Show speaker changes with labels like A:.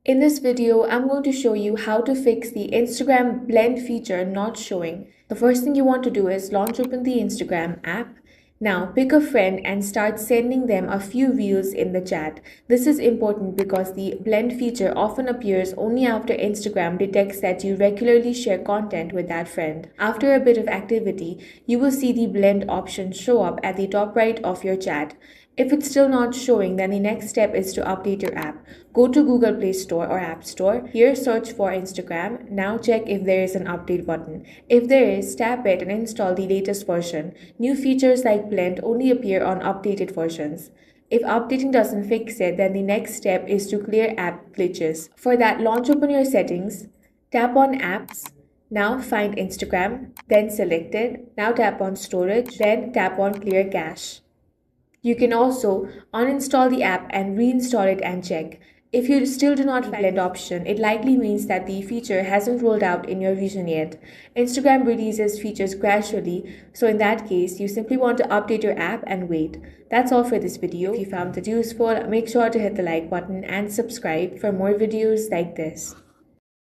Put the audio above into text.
A: In this video, I'm going to show you how to fix the Instagram blend feature not showing. The first thing you want to do is launch open the Instagram app. Now pick a friend and start sending them a few reels in the chat. This is important because the blend feature often appears only after Instagram detects that you regularly share content with that friend. After a bit of activity, you will see the blend option show up at the top right of your chat. If it's still not showing, then the next step is to update your app. Go to Google Play Store or App Store. Here, search for Instagram. Now check if there is an update button. If there is, tap it and install the latest version. New features like Blend only appear on updated versions. If updating doesn't fix it, then the next step is to clear app glitches. For that, launch open your settings, tap on Apps. Now find Instagram, then select it. Now tap on Storage, then tap on Clear Cache. You can also uninstall the app and reinstall it and check. If you still do not find blend option, it likely means that the feature hasn't rolled out in your region yet. Instagram releases features gradually, so in that case, you simply want to update your app and wait. That's all for this video. If you found it useful, make sure to hit the like button and subscribe for more videos like this.